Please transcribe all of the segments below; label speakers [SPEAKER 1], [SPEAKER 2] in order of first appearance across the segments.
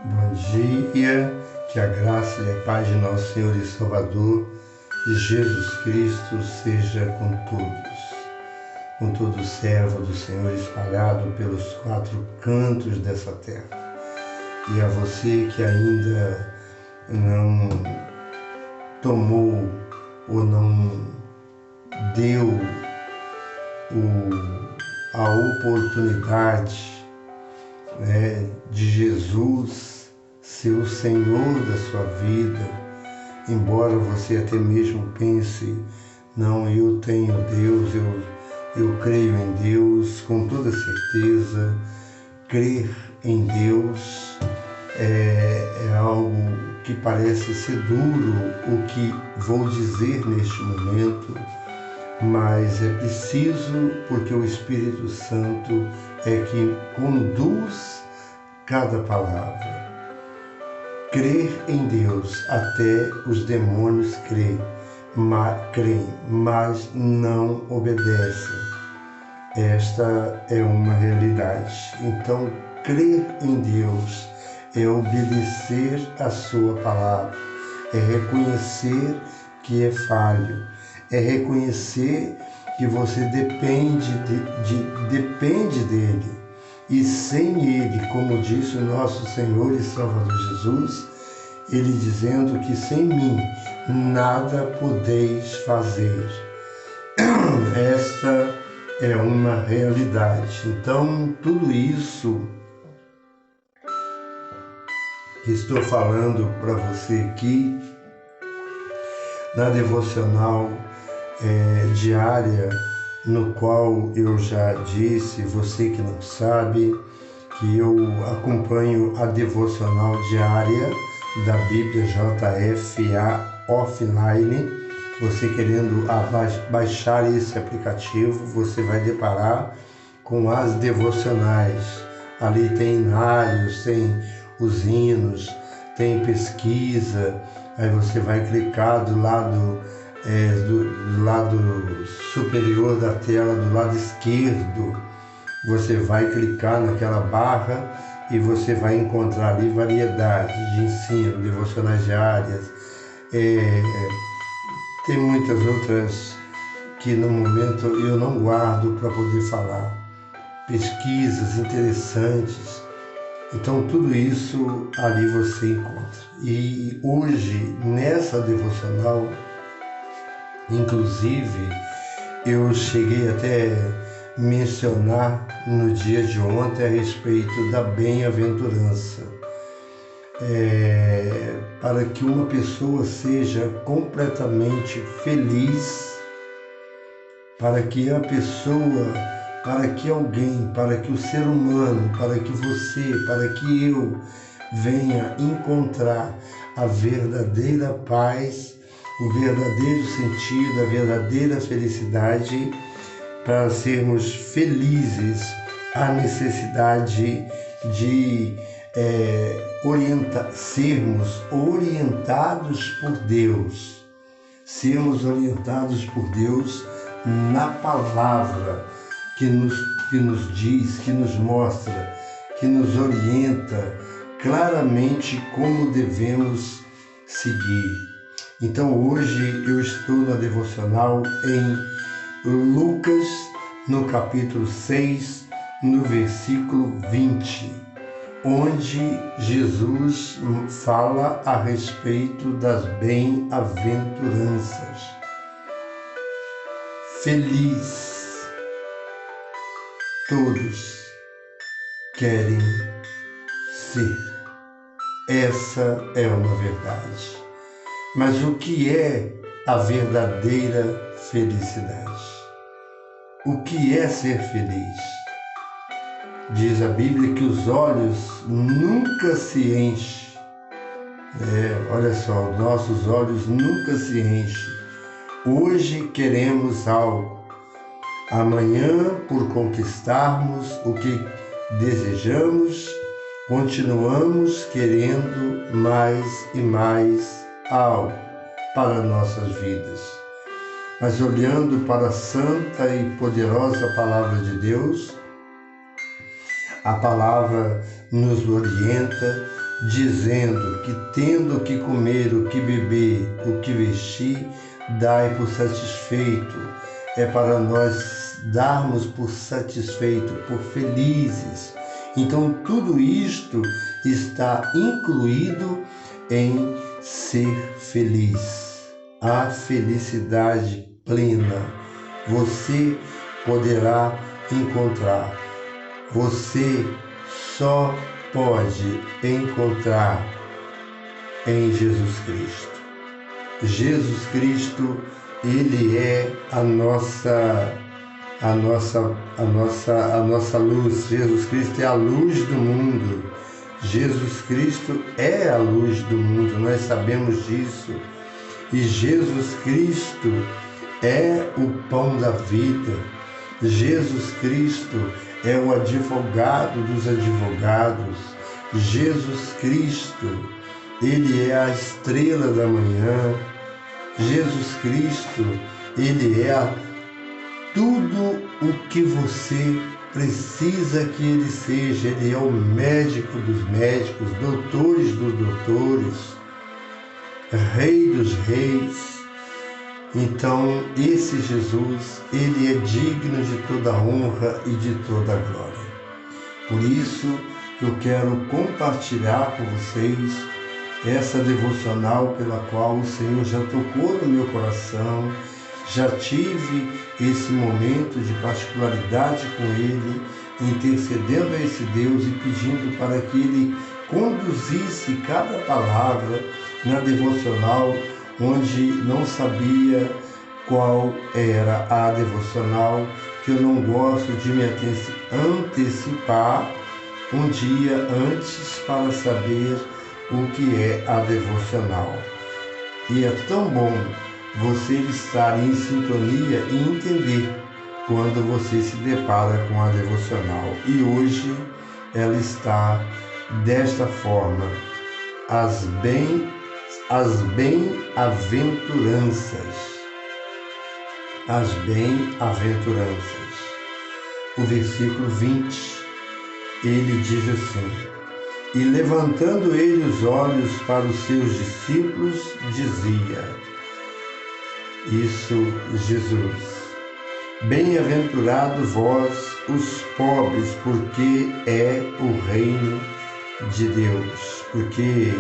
[SPEAKER 1] Bom dia, que a graça e a paz de nosso Senhor e Salvador, Jesus Cristo, seja com todo servo do Senhor espalhado pelos quatro cantos dessa terra. E a você que ainda não tomou ou não deu a oportunidade, de Jesus ser o Senhor da sua vida, embora você até mesmo pense, não, eu tenho Deus, eu creio em Deus, com toda certeza. Crer em Deus é algo que parece ser duro, o que vou dizer neste momento, mas é preciso, porque o Espírito Santo é que conduz cada palavra. Crer em Deus, até os demônios creem, mas não obedecem. Esta é uma realidade. Então, crer em Deus é obedecer a sua palavra, é reconhecer que é falho, é reconhecer que você depende dele. E sem ele, como disse o nosso Senhor e Salvador Jesus, ele dizendo que sem mim nada podeis fazer. Esta é uma realidade. Então, tudo isso que estou falando para você aqui, na devocional diária, no qual eu já disse, você que não sabe, que eu acompanho a devocional diária da Bíblia JFA Offline. Você querendo baixar esse aplicativo, você vai deparar com as devocionais. Ali tem hinários, tem os hinos, tem pesquisa. Aí você vai clicar do lado superior da tela, do lado esquerdo. Você vai clicar naquela barra e você vai encontrar ali variedade de ensino, devocionais diárias. Tem muitas outras que no momento eu não guardo para poder falar. Pesquisas interessantes. Então tudo isso ali você encontra. E hoje, nessa devocional, inclusive, eu cheguei até mencionar no dia de ontem a respeito da bem-aventurança. Para que uma pessoa seja completamente feliz, para que a pessoa, para que alguém, para que o ser humano, para que você, para que eu venha encontrar a verdadeira paz, o verdadeiro sentido, a verdadeira felicidade, para sermos felizes, a necessidade de sermos orientados por Deus, na palavra que nos diz, que nos mostra, que nos orienta claramente como devemos seguir. Então hoje eu estou na devocional em Lucas, no capítulo 6, no versículo 20, onde Jesus fala a respeito das bem-aventuranças. Feliz, todos querem ser. Essa é uma verdade. Mas o que é a verdadeira felicidade? O que é ser feliz? Diz a Bíblia que os olhos nunca se enchem. Olha só, nossos olhos nunca se enchem. Hoje queremos algo. Amanhã, por conquistarmos o que desejamos, continuamos querendo mais e mais algo para nossas vidas. Mas olhando para a santa e poderosa palavra de Deus, a palavra nos orienta, dizendo que tendo o que comer, o que beber, o que vestir, dai por satisfeito. É para nós darmos por satisfeito, por felizes. Então tudo isto está incluído em ser feliz. A felicidade plena você poderá encontrar. Você só pode encontrar em Jesus Cristo. Jesus Cristo, Ele é a nossa luz. Jesus Cristo é a luz do mundo. Jesus Cristo é a luz do mundo, nós sabemos disso. E Jesus Cristo é o pão da vida. Jesus Cristo é o advogado dos advogados. Jesus Cristo, Ele é a estrela da manhã. Jesus Cristo, Ele é tudo o que você precisa que Ele seja. Ele é o médico dos médicos, doutores dos doutores, Rei dos reis. Então, esse Jesus, Ele é digno de toda honra e de toda glória. Por isso, eu quero compartilhar com vocês essa devocional pela qual o Senhor já tocou no meu coração. Já tive esse momento de particularidade com Ele, intercedendo a esse Deus e pedindo para que Ele conduzisse cada palavra na devocional, onde não sabia qual era a devocional, que eu não gosto de me antecipar um dia antes para saber o que é a devocional. E é tão bom você estar em sintonia e entender quando você se depara com a devocional. E hoje ela está desta forma: as bem-aventuranças. As bem-aventuranças. O versículo 20, ele diz assim: e levantando ele os olhos para os seus discípulos, dizia, isso Jesus, bem-aventurado vós os pobres, porque é o reino de Deus, porque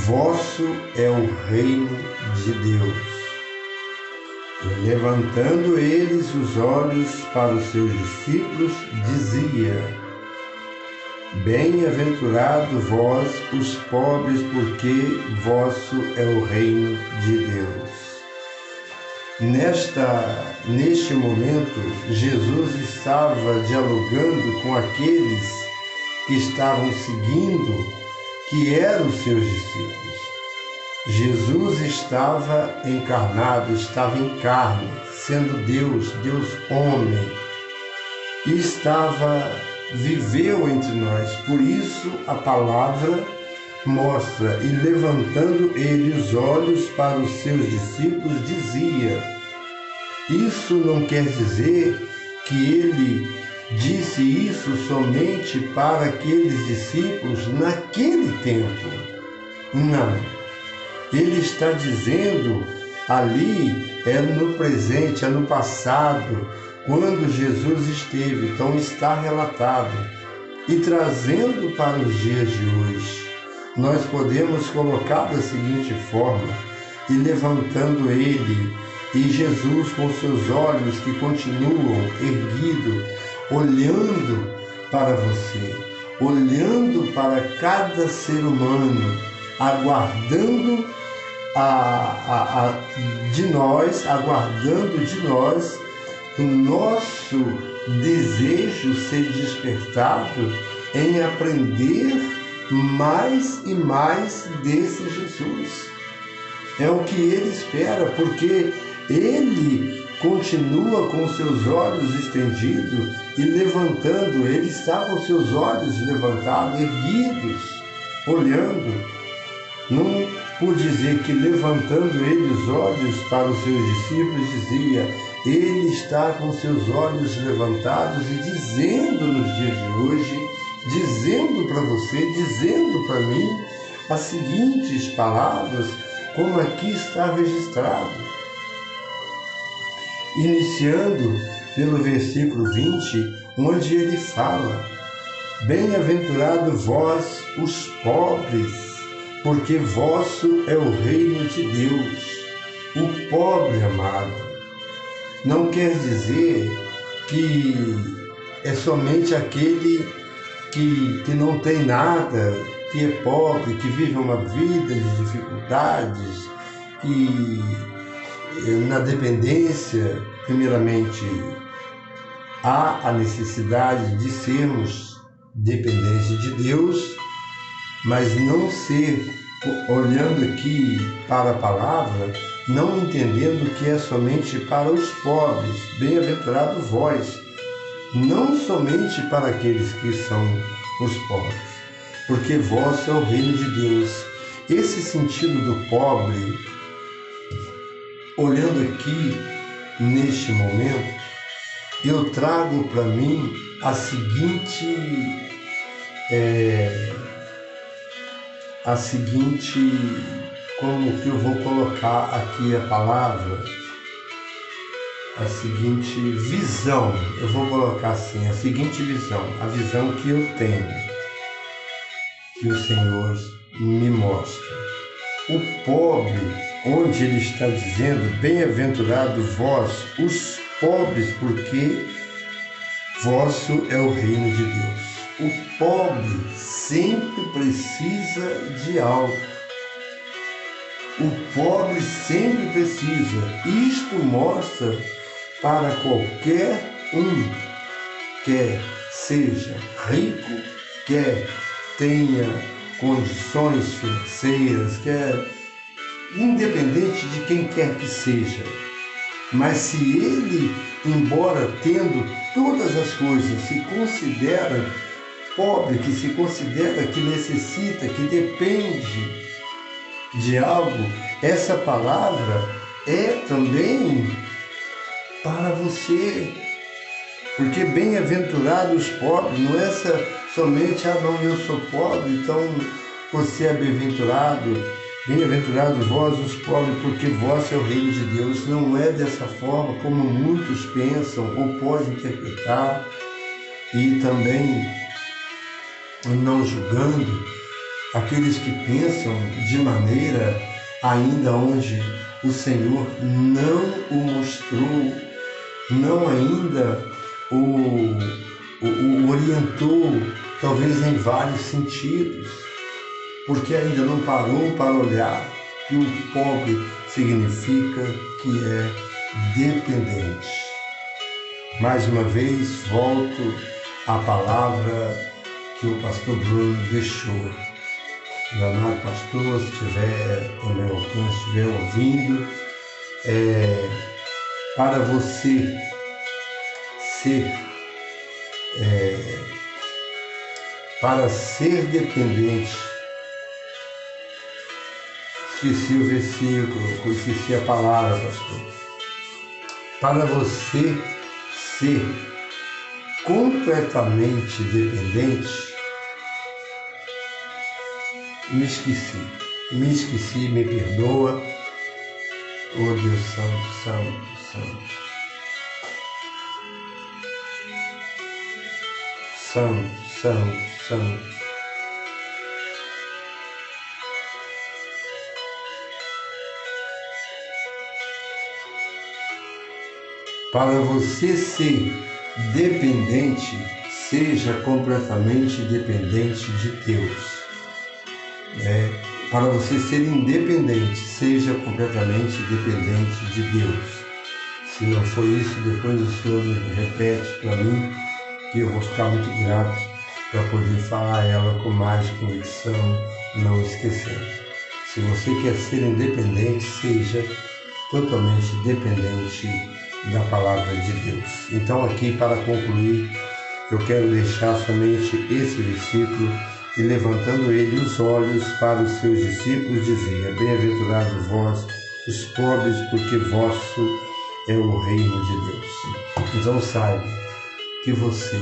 [SPEAKER 1] vosso é o reino de Deus. E levantando eles os olhos para os seus discípulos, dizia, bem-aventurado vós os pobres, porque vosso é o reino de Deus. Neste momento, Jesus estava dialogando com aqueles que estavam seguindo, que eram os seus discípulos. Jesus estava encarnado, estava em carne, sendo Deus, Deus homem, e viveu entre nós. Por isso a palavra mostra, e levantando ele os olhos para os seus discípulos, dizia. Isso não quer dizer que ele disse isso somente para aqueles discípulos naquele tempo. Não. Ele está dizendo ali, é no presente, é no passado, quando Jesus esteve. Então está relatado. E trazendo para os dias de hoje, nós podemos colocar da seguinte forma, e levantando ele, e Jesus com seus olhos que continuam erguidos, olhando para você, olhando para cada ser humano, aguardando de nós o nosso desejo ser despertado em aprender mais e mais desse Jesus. É o que ele espera, porque ele continua com seus olhos estendidos e levantando, ele está com seus olhos levantados, erguidos, olhando. Não por dizer que levantando ele os olhos para os seus discípulos, dizia, ele está com seus olhos levantados e dizendo nos dias de hoje dizendo para você, dizendo para mim as seguintes palavras, como aqui está registrado. Iniciando pelo versículo 20, onde ele fala: bem-aventurado vós, os pobres, porque vosso é o reino de Deus. O pobre, amado, não quer dizer que é somente aquele que não tem nada, que é pobre, que vive uma vida de dificuldades, que na dependência, primeiramente, há a necessidade de sermos dependentes de Deus, mas não ser, olhando aqui para a palavra, não entendendo que é somente para os pobres, bem-aventurado vós, não somente para aqueles que são os pobres, porque vós é o reino de Deus. Esse sentido do pobre, olhando aqui neste momento, eu trago para mim a seguinte como que eu vou colocar aqui a palavra, a seguinte visão, eu vou colocar assim, a seguinte visão, a visão que eu tenho, que o Senhor me mostra. O pobre, onde ele está dizendo, bem-aventurado vós, os pobres, porque vosso é o reino de Deus. O pobre sempre precisa de algo. O pobre sempre precisa. Isto mostra para qualquer um, quer seja rico, quer tenha condições financeiras, quer independente de quem quer que seja. Mas se ele, embora tendo todas as coisas, se considera pobre, que se considera que necessita, que depende de algo, essa palavra é também para você. Porque bem-aventurados os pobres, não é somente, não, eu sou pobre, então você é bem-aventurado. Bem-aventurados vós os pobres, porque vós é o reino de Deus. Não é dessa forma como muitos pensam ou podem interpretar, e também não julgando aqueles que pensam de maneira ainda onde o Senhor não o mostrou, não ainda o orientou, talvez em vários sentidos, porque ainda não parou para olhar que o pobre significa que é dependente. Mais uma vez, volto à palavra que o pastor Bruno deixou. Meu amado pastor, se estiver no meu alcance, estiver ouvindo, para você para ser dependente. Esqueci o versículo, esqueci a palavra, pastor. Para você ser completamente dependente, me esqueci, me perdoa. Oh Deus santo. Para você ser dependente, seja completamente dependente de Deus. Para você ser independente, seja completamente dependente de Deus. Se não for isso, depois o Senhor repete para mim, que eu vou ficar muito grato para poder falar ela com mais convicção, não esquecendo. Se você quer ser independente, seja totalmente dependente da palavra de Deus. Então aqui, para concluir, eu quero deixar somente esse versículo, e levantando ele os olhos para os seus discípulos, dizia: bem-aventurados vós, os pobres, porque vosso é o reino de Deus. Então saiba que você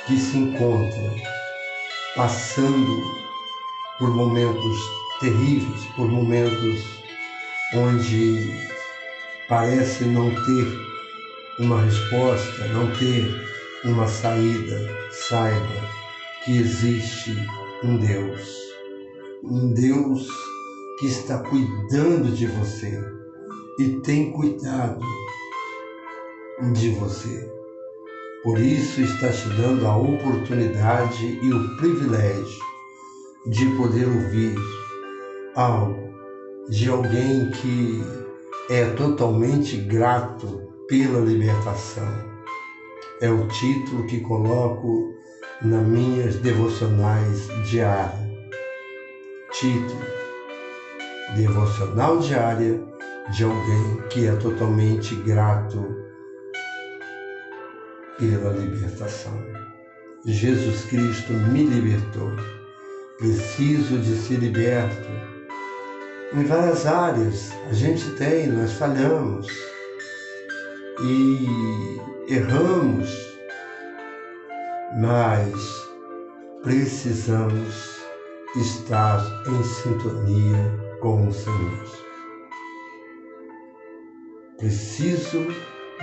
[SPEAKER 1] que se encontra passando por momentos terríveis, por momentos onde parece não ter uma resposta, não ter uma saída, saiba que existe um Deus que está cuidando de você e tem cuidado de você. Por isso está te dando a oportunidade e o privilégio de poder ouvir algo de alguém que é totalmente grato pela libertação. É o título que coloco nas minhas devocionais diárias. Título: Devocional diária de alguém que é totalmente grato pela libertação. Jesus Cristo me libertou. Preciso de ser liberto. Em várias áreas nós falhamos e erramos, mas precisamos estar em sintonia com o Senhor. Preciso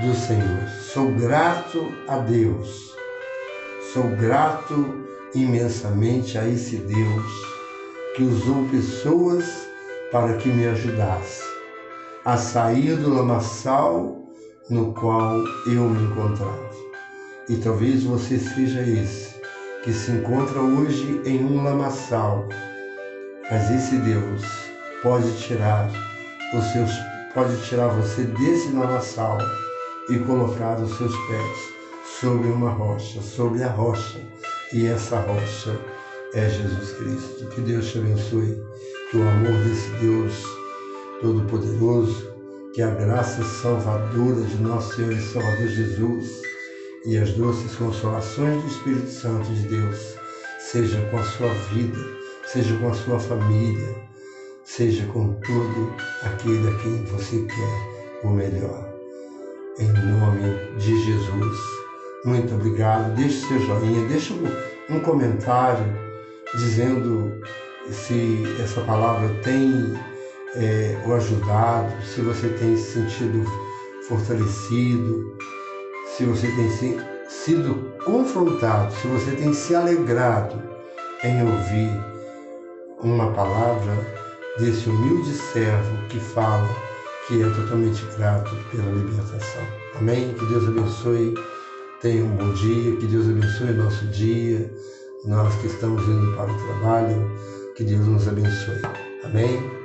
[SPEAKER 1] do Senhor. Sou grato a Deus. Sou grato imensamente a esse Deus que usou pessoas para que me ajudasse a sair do lamaçal no qual eu me encontrava. E talvez você seja esse que se encontra hoje em um lamaçal, mas esse Deus pode tirar você desse lamaçal e colocar os seus pés sobre uma rocha, sobre a rocha, e essa rocha é Jesus Cristo. Que Deus te abençoe, que o amor desse Deus Todo-Poderoso, que a graça salvadora de nosso Senhor e Salvador Jesus e as doces consolações do Espírito Santo de Deus seja com a sua vida, seja com a sua família, seja com todo aquele a quem você quer o melhor. Em nome de Jesus. Muito obrigado. Deixe seu joinha, deixe um comentário dizendo se essa palavra tem o ajudado, se você tem se sentido fortalecido, se você tem sido confrontado, se você tem se alegrado em ouvir uma palavra desse humilde servo que fala que é totalmente grato pela libertação. Amém? Que Deus abençoe. Tenha um bom dia. Que Deus abençoe nosso dia. Nós que estamos indo para o trabalho, que Deus nos abençoe. Amém?